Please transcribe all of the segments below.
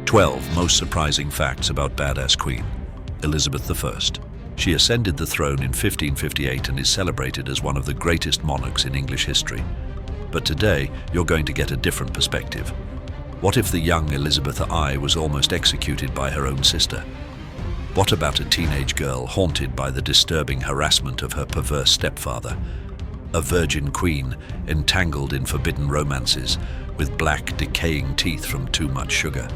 12 most surprising facts about badass Queen Elizabeth I. She ascended the throne in 1558 and is celebrated as one of the greatest monarchs in English history. But today, you're going to get a different perspective. What if the young Elizabeth I was almost executed by her own sister? What about a teenage girl haunted by the disturbing harassment of her perverse stepfather? A virgin queen entangled in forbidden romances with black, decaying teeth from too much sugar?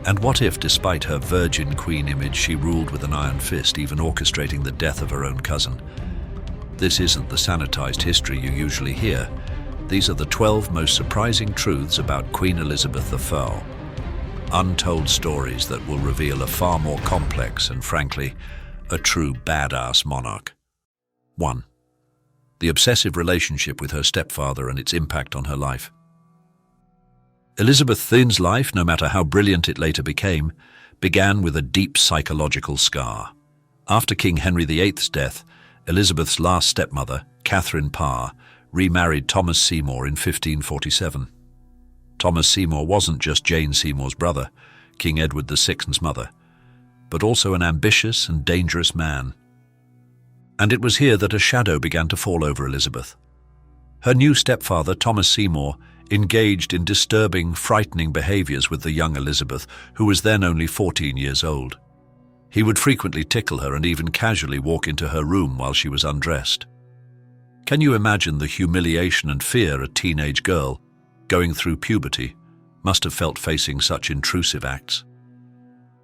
And what if, despite her virgin queen image, she ruled with an iron fist, even orchestrating the death of her own cousin? This isn't the sanitized history you usually hear. These are the 12 most surprising truths about Queen Elizabeth I. Untold stories that will reveal a far more complex and, frankly, a true badass monarch. 1. The obsessive relationship with her stepfather and its impact on her life. Elizabeth I's life, no matter how brilliant it later became, began with a deep psychological scar. After King Henry VIII's death, Elizabeth's last stepmother, Catherine Parr, remarried Thomas Seymour in 1547. Thomas Seymour wasn't just Jane Seymour's brother, King Edward VI's mother, but also an ambitious and dangerous man. And it was here that a shadow began to fall over Elizabeth. Her new stepfather, Thomas Seymour, engaged in disturbing, frightening behaviors with the young Elizabeth, who was then only 14 years old. He would frequently tickle her and even casually walk into her room while she was undressed. Can you imagine the humiliation and fear a teenage girl, going through puberty, must have felt facing such intrusive acts?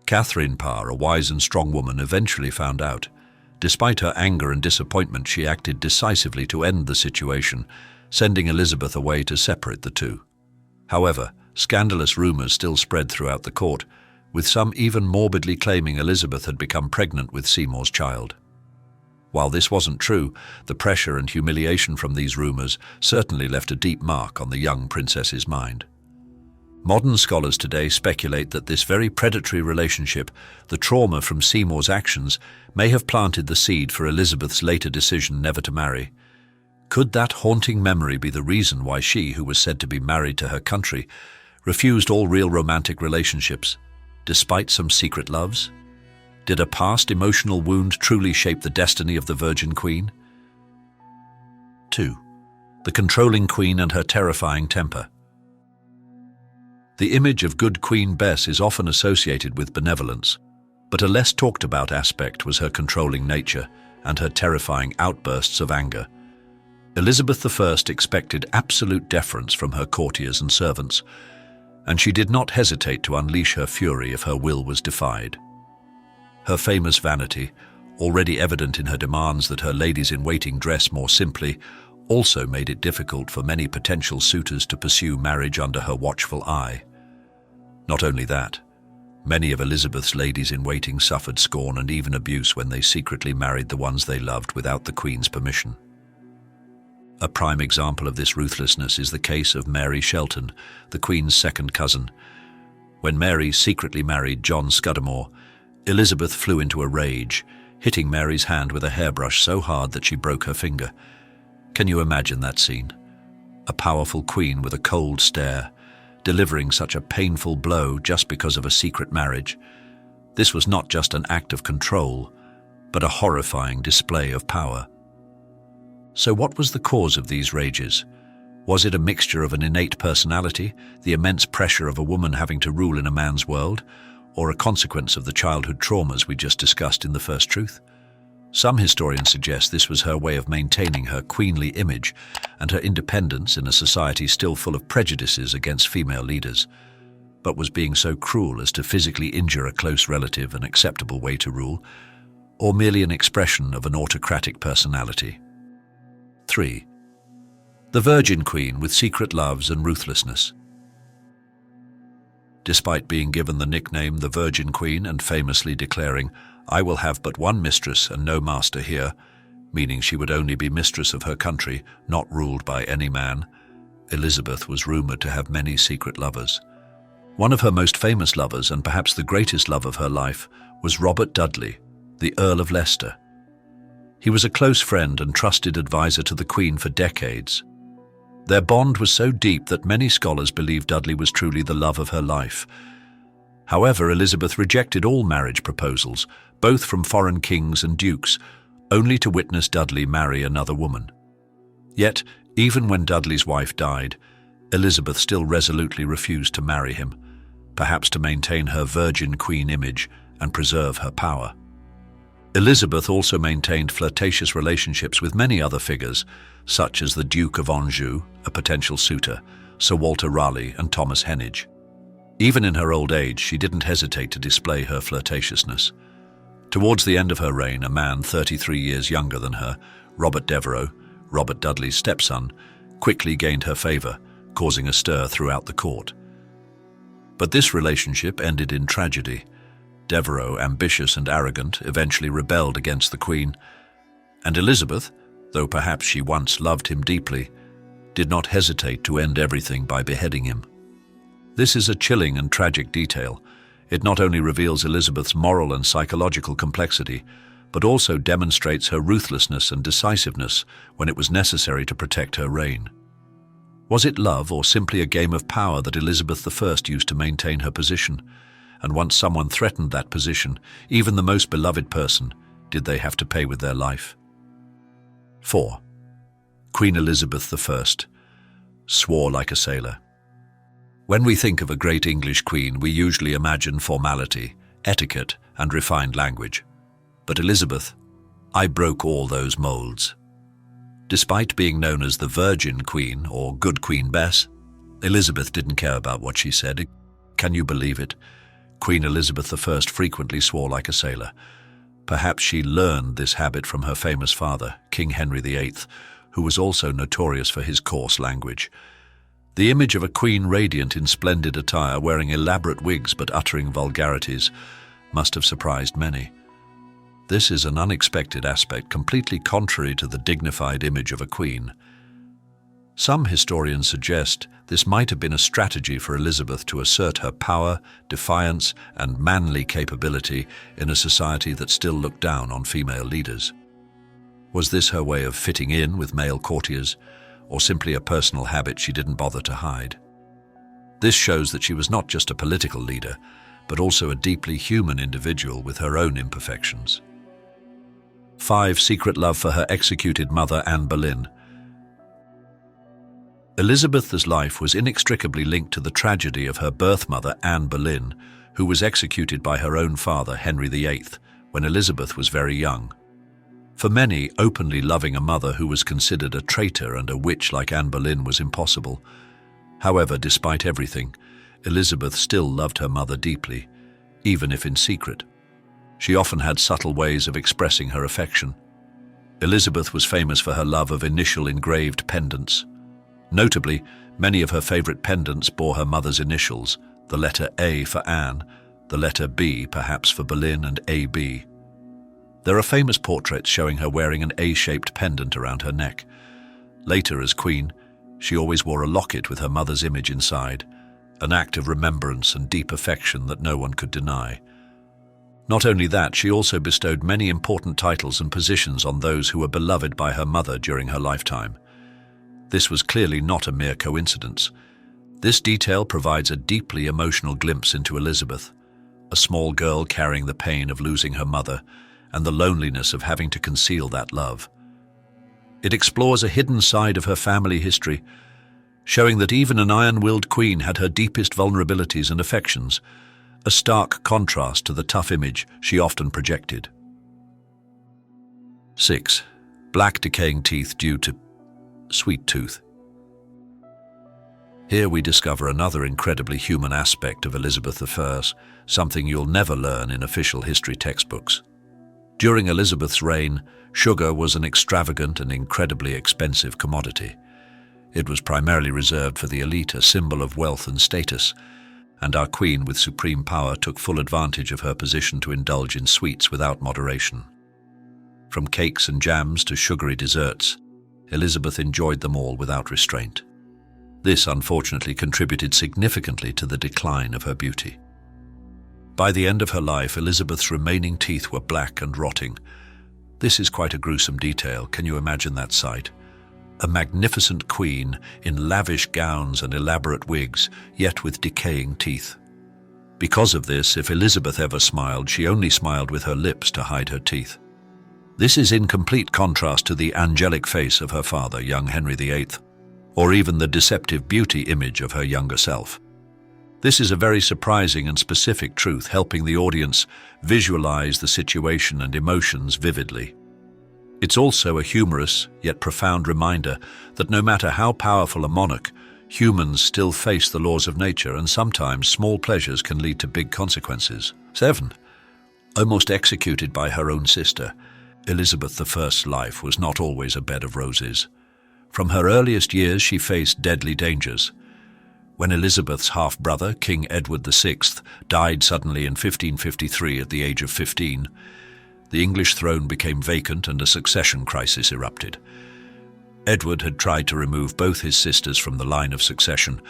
Catherine Parr, a wise and strong woman, eventually found out. Despite her anger and disappointment, she acted decisively to end the situation, sending Elizabeth away to separate the two. However, scandalous rumors still spread throughout the court, with some even morbidly claiming Elizabeth had become pregnant with Seymour's child. While this wasn't true, the pressure and humiliation from these rumors certainly left a deep mark on the young princess's mind. Modern scholars today speculate that this very predatory relationship, the trauma from Seymour's actions, may have planted the seed for Elizabeth's later decision never to marry. Could that haunting memory be the reason why she, who was said to be married to her country, refused all real romantic relationships, despite some secret loves? Did a past emotional wound truly shape the destiny of the Virgin Queen? 2. The controlling queen and her terrifying temper. The image of good Queen Bess is often associated with benevolence, but a less talked about aspect was her controlling nature and her terrifying outbursts of anger. Elizabeth I expected absolute deference from her courtiers and servants, and she did not hesitate to unleash her fury if her will was defied. Her famous vanity, already evident in her demands that her ladies-in-waiting dress more simply, also made it difficult for many potential suitors to pursue marriage under her watchful eye. Not only that, many of Elizabeth's ladies-in-waiting suffered scorn and even abuse when they secretly married the ones they loved without the Queen's permission. A prime example of this ruthlessness is the case of Mary Shelton, the Queen's second cousin. When Mary secretly married John Scudamore, Elizabeth flew into a rage, hitting Mary's hand with a hairbrush so hard that she broke her finger. Can you imagine that scene? A powerful queen with a cold stare, delivering such a painful blow just because of a secret marriage. This was not just an act of control, but a horrifying display of power. So what was the cause of these rages? Was it a mixture of an innate personality, the immense pressure of a woman having to rule in a man's world, or a consequence of the childhood traumas we just discussed in the first truth? Some historians suggest this was her way of maintaining her queenly image and her independence in a society still full of prejudices against female leaders. But was being so cruel as to physically injure a close relative an acceptable way to rule, or merely an expression of an autocratic personality? 3. The Virgin Queen with secret loves and ruthlessness. Despite being given the nickname the Virgin Queen and famously declaring, "I will have but one mistress and no master here," meaning she would only be mistress of her country, not ruled by any man, Elizabeth was rumored to have many secret lovers. One of her most famous lovers, and perhaps the greatest love of her life, was Robert Dudley, the Earl of Leicester. He was a close friend and trusted advisor to the Queen for decades. Their bond was so deep that many scholars believe Dudley was truly the love of her life. However, Elizabeth rejected all marriage proposals, both from foreign kings and dukes, only to witness Dudley marry another woman. Yet, even when Dudley's wife died, Elizabeth still resolutely refused to marry him, perhaps to maintain her virgin queen image and preserve her power. Elizabeth also maintained flirtatious relationships with many other figures, such as the Duke of Anjou, a potential suitor, Sir Walter Raleigh and Thomas Heneage. Even in her old age, she didn't hesitate to display her flirtatiousness. Towards the end of her reign, a man 33 years younger than her, Robert Devereux, Robert Dudley's stepson, quickly gained her favour, causing a stir throughout the court. But this relationship ended in tragedy. Devereux, ambitious and arrogant, eventually rebelled against the Queen, and Elizabeth, though perhaps she once loved him deeply, did not hesitate to end everything by beheading him. This is a chilling and tragic detail. It not only reveals Elizabeth's moral and psychological complexity, but also demonstrates her ruthlessness and decisiveness when it was necessary to protect her reign. Was it love or simply a game of power that Elizabeth I used to maintain her position? And once someone threatened that position, even the most beloved person, did they have to pay with their life? 4. Queen Elizabeth I swore like a sailor. When we think of a great English queen, we usually imagine formality, etiquette, and refined language. But Elizabeth, I broke all those molds. Despite being known as the Virgin Queen or Good Queen Bess, Elizabeth didn't care about what she said. Can you believe it? Queen Elizabeth I frequently swore like a sailor. Perhaps she learned this habit from her famous father, King Henry VIII, who was also notorious for his coarse language. The image of a queen radiant in splendid attire, wearing elaborate wigs but uttering vulgarities, must have surprised many. This is an unexpected aspect, completely contrary to the dignified image of a queen. Some historians suggest this might have been a strategy for Elizabeth to assert her power, defiance, and manly capability in a society that still looked down on female leaders. Was this her way of fitting in with male courtiers, or simply a personal habit she didn't bother to hide? This shows that she was not just a political leader, but also a deeply human individual with her own imperfections. 5. Secret love for her executed mother, Anne Boleyn. Elizabeth's life was inextricably linked to the tragedy of her birth mother, Anne Boleyn, who was executed by her own father, Henry VIII, when Elizabeth was very young. For many, openly loving a mother who was considered a traitor and a witch like Anne Boleyn was impossible. However, despite everything, Elizabeth still loved her mother deeply, even if in secret. She often had subtle ways of expressing her affection. Elizabeth was famous for her love of initial engraved pendants. Notably, many of her favorite pendants bore her mother's initials, the letter A for Anne, the letter B perhaps for Boleyn, and AB. There are famous portraits showing her wearing an A-shaped pendant around her neck. Later, as queen, she always wore a locket with her mother's image inside, an act of remembrance and deep affection that no one could deny. Not only that, she also bestowed many important titles and positions on those who were beloved by her mother during her lifetime. This was clearly not a mere coincidence. This detail provides a deeply emotional glimpse into Elizabeth, a small girl carrying the pain of losing her mother and the loneliness of having to conceal that love. It explores a hidden side of her family history, showing that even an iron-willed queen had her deepest vulnerabilities and affections, a stark contrast to the tough image she often projected. 6. Black decaying teeth due to sweet tooth. Here we discover another incredibly human aspect of Elizabeth I, something you'll never learn in official history textbooks. During Elizabeth's reign, sugar was an extravagant and incredibly expensive commodity. It was primarily reserved for the elite, a symbol of wealth and status, and our queen with supreme power took full advantage of her position to indulge in sweets without moderation. From cakes and jams to sugary desserts, Elizabeth enjoyed them all without restraint. This, unfortunately, contributed significantly to the decline of her beauty. By the end of her life, Elizabeth's remaining teeth were black and rotting. This is quite a gruesome detail. Can you imagine that sight? A magnificent queen in lavish gowns and elaborate wigs, yet with decaying teeth. Because of this, if Elizabeth ever smiled, she only smiled with her lips to hide her teeth. This is in complete contrast to the angelic face of her father, young Henry VIII, or even the deceptive beauty image of her younger self. This is a very surprising and specific truth, helping the audience visualize the situation and emotions vividly. It's also a humorous yet profound reminder that no matter how powerful a monarch, humans still face the laws of nature, and sometimes small pleasures can lead to big consequences. 7. Almost executed by her own sister, Elizabeth I's life was not always a bed of roses. From her earliest years, she faced deadly dangers. When Elizabeth's half-brother, King Edward VI, died suddenly in 1553 at the age of 15, the English throne became vacant and a succession crisis erupted. Edward had tried to remove both his sisters from the line of succession,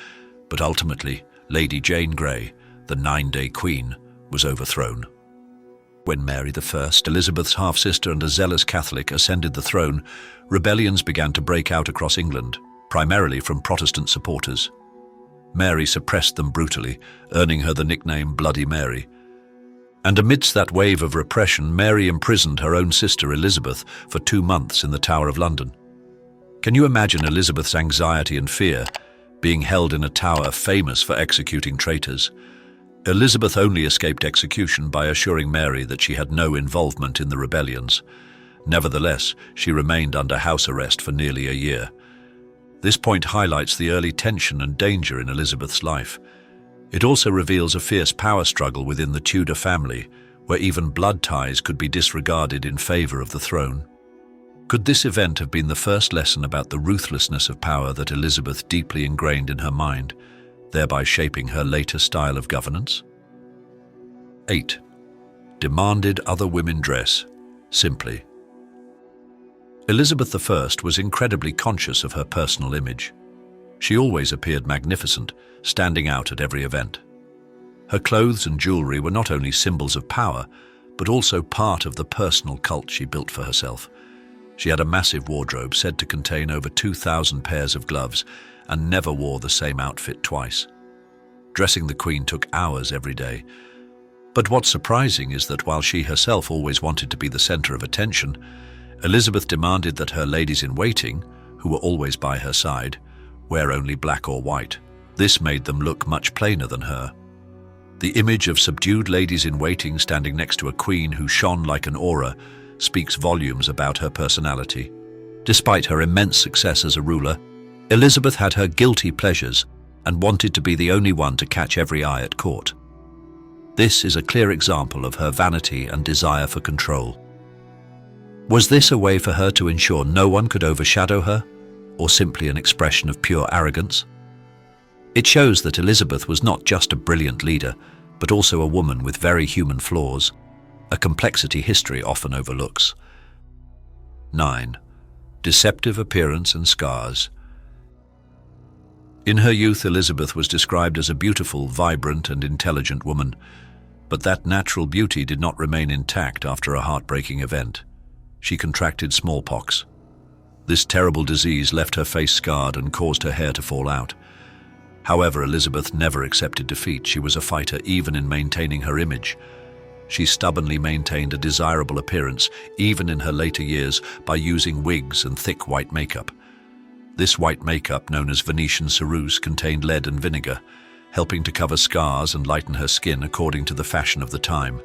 but ultimately, Lady Jane Grey, the 9-day Queen, was overthrown. When Mary I, Elizabeth's half-sister and a zealous Catholic, ascended the throne, rebellions began to break out across England, primarily from Protestant supporters. Mary suppressed them brutally, earning her the nickname Bloody Mary. And amidst that wave of repression, Mary imprisoned her own sister Elizabeth for 2 months in the Tower of London. Can you imagine Elizabeth's anxiety and fear, being held in a tower famous for executing traitors? Elizabeth only escaped execution by assuring Mary that she had no involvement in the rebellions. Nevertheless, she remained under house arrest for nearly a year. This point highlights the early tension and danger in Elizabeth's life. It also reveals a fierce power struggle within the Tudor family, where even blood ties could be disregarded in favor of the throne. Could this event have been the first lesson about the ruthlessness of power that Elizabeth deeply ingrained in her mind, thereby shaping her later style of governance? 8. Demanded other women dress simply. Elizabeth I was incredibly conscious of her personal image. She always appeared magnificent, standing out at every event. Her clothes and jewelry were not only symbols of power, but also part of the personal cult she built for herself. She had a massive wardrobe said to contain over 2,000 pairs of gloves and never wore the same outfit twice. Dressing the Queen took hours every day. But what's surprising is that while she herself always wanted to be the center of attention, Elizabeth demanded that her ladies-in-waiting, who were always by her side, wear only black or white. This made them look much plainer than her. The image of subdued ladies-in-waiting standing next to a queen who shone like an aura speaks volumes about her personality. Despite her immense success as a ruler, Elizabeth had her guilty pleasures and wanted to be the only one to catch every eye at court. This is a clear example of her vanity and desire for control. Was this a way for her to ensure no one could overshadow her, or simply an expression of pure arrogance? It shows that Elizabeth was not just a brilliant leader, but also a woman with very human flaws, a complexity history often overlooks. 9. Deceptive appearance and scars. In her youth, Elizabeth was described as a beautiful, vibrant, and intelligent woman, but that natural beauty did not remain intact after a heartbreaking event. She contracted smallpox. This terrible disease left her face scarred and caused her hair to fall out. However, Elizabeth never accepted defeat. She was a fighter even in maintaining her image. She stubbornly maintained a desirable appearance, even in her later years, by using wigs and thick white makeup. This white makeup, known as Venetian ceruse, contained lead and vinegar, helping to cover scars and lighten her skin according to the fashion of the time.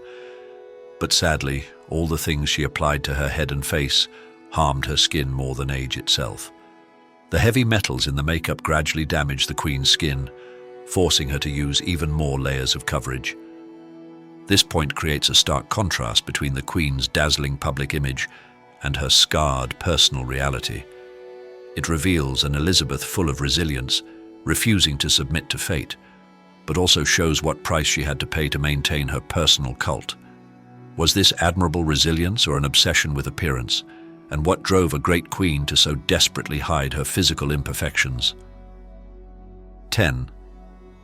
But sadly, all the things she applied to her head and face harmed her skin more than age itself. The heavy metals in the makeup gradually damaged the Queen's skin, forcing her to use even more layers of coverage. This point creates a stark contrast between the Queen's dazzling public image and her scarred personal reality. It reveals an Elizabeth full of resilience, refusing to submit to fate, but also shows what price she had to pay to maintain her personal cult. Was this admirable resilience or an obsession with appearance? And what drove a great queen to so desperately hide her physical imperfections? 10.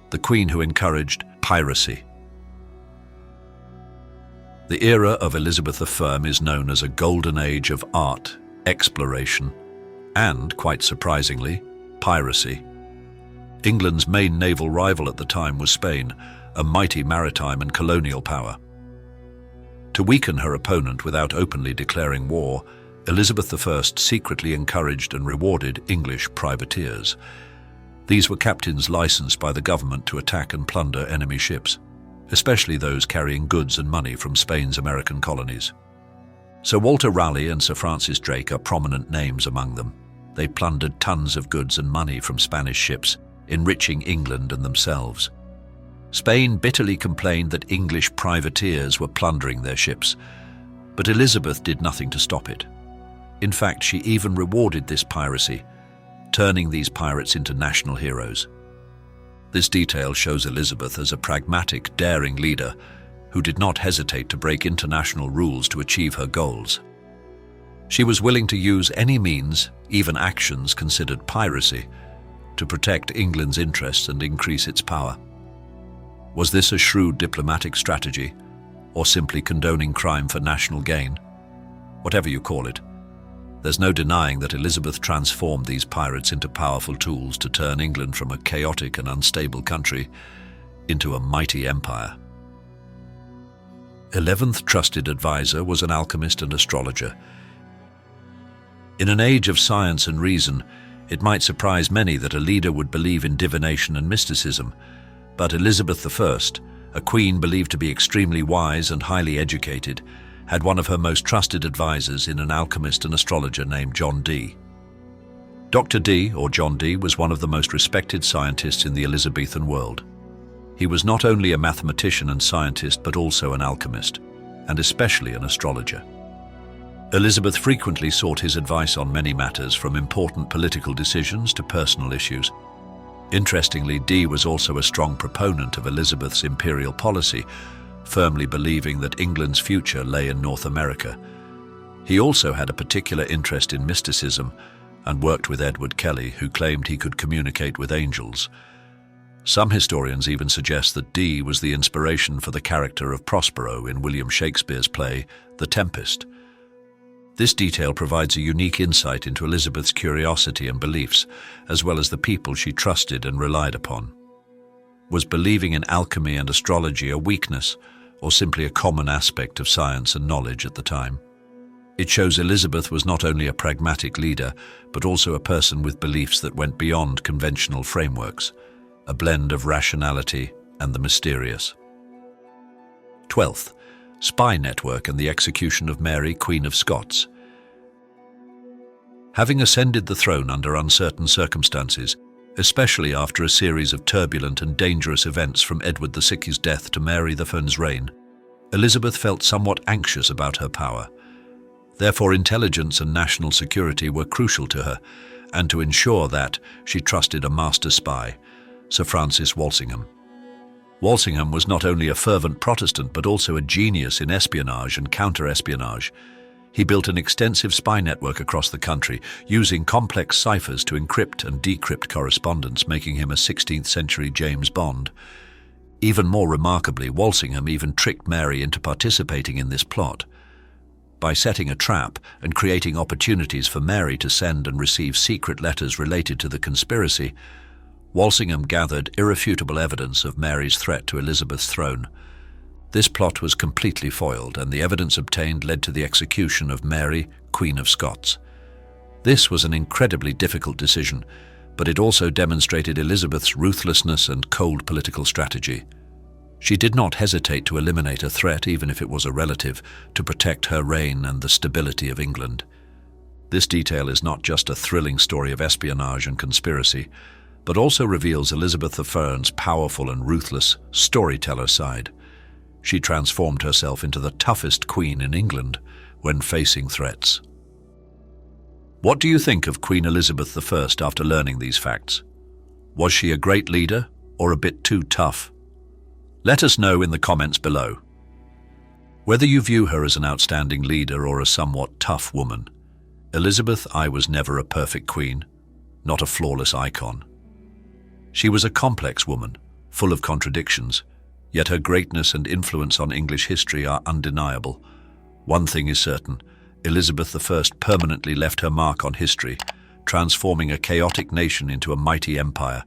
The queen who encouraged piracy. The era of Elizabeth I is known as a golden age of art, exploration, and, quite surprisingly, piracy. England's main naval rival at the time was Spain, a mighty maritime and colonial power. To weaken her opponent without openly declaring war, Elizabeth I secretly encouraged and rewarded English privateers. These were captains licensed by the government to attack and plunder enemy ships, especially those carrying goods and money from Spain's American colonies. Sir Walter Raleigh and Sir Francis Drake are prominent names among them. They plundered tons of goods and money from Spanish ships, enriching England and themselves. Spain bitterly complained that English privateers were plundering their ships, but Elizabeth did nothing to stop it. In fact, she even rewarded this piracy, turning these pirates into national heroes. This detail shows Elizabeth as a pragmatic, daring leader who did not hesitate to break international rules to achieve her goals. She was willing to use any means, even actions considered piracy, to protect England's interests and increase its power. Was this a shrewd diplomatic strategy, or simply condoning crime for national gain? Whatever you call it, there's no denying that Elizabeth transformed these pirates into powerful tools to turn England from a chaotic and unstable country into a mighty empire. 11th trusted advisor was an alchemist and astrologer. In an age of science and reason, it might surprise many that a leader would believe in divination and mysticism, but Elizabeth I, a queen believed to be extremely wise and highly educated, had one of her most trusted advisors in an alchemist and astrologer named John Dee. Dr. Dee, or John Dee, was one of the most respected scientists in the Elizabethan world. He was not only a mathematician and scientist, but also an alchemist, and especially an astrologer. Elizabeth frequently sought his advice on many matters, from important political decisions to personal issues. Interestingly, Dee was also a strong proponent of Elizabeth's imperial policy, firmly believing that England's future lay in North America. He also had a particular interest in mysticism and worked with Edward Kelly, who claimed he could communicate with angels. Some historians even suggest that Dee was the inspiration for the character of Prospero in William Shakespeare's play, The Tempest. This detail provides a unique insight into Elizabeth's curiosity and beliefs, as well as the people she trusted and relied upon. Was believing in alchemy and astrology a weakness, or simply a common aspect of science and knowledge at the time? It shows Elizabeth was not only a pragmatic leader, but also a person with beliefs that went beyond conventional frameworks, a blend of rationality and the mysterious. 12th, spy network and the execution of Mary, Queen of Scots. Having ascended the throne under uncertain circumstances, especially after a series of turbulent and dangerous events from Edward VI's death to Mary I's reign, Elizabeth felt somewhat anxious about her power. Therefore, intelligence and national security were crucial to her, and to ensure that, she trusted a master spy, Sir Francis Walsingham. Walsingham was not only a fervent Protestant but also a genius in espionage and counter-espionage. He built an extensive spy network across the country, using complex ciphers to encrypt and decrypt correspondence, making him a 16th-century James Bond. Even more remarkably, Walsingham even tricked Mary into participating in this plot. By setting a trap and creating opportunities for Mary to send and receive secret letters related to the conspiracy, Walsingham gathered irrefutable evidence of Mary's threat to Elizabeth's throne. This plot was completely foiled, and the evidence obtained led to the execution of Mary, Queen of Scots. This was an incredibly difficult decision, but it also demonstrated Elizabeth's ruthlessness and cold political strategy. She did not hesitate to eliminate a threat, even if it was a relative, to protect her reign and the stability of England. This detail is not just a thrilling story of espionage and conspiracy, but also reveals Elizabeth I's powerful and ruthless storyteller side. She transformed herself into the toughest queen in England when facing threats. What do you think of Queen Elizabeth I after learning these facts? Was she a great leader or a bit too tough? Let us know in the comments below. Whether you view her as an outstanding leader or a somewhat tough woman, Elizabeth I was never a perfect queen, not a flawless icon. She was a complex woman, full of contradictions, yet her greatness and influence on English history are undeniable. One thing is certain, Elizabeth I permanently left her mark on history, transforming a chaotic nation into a mighty empire.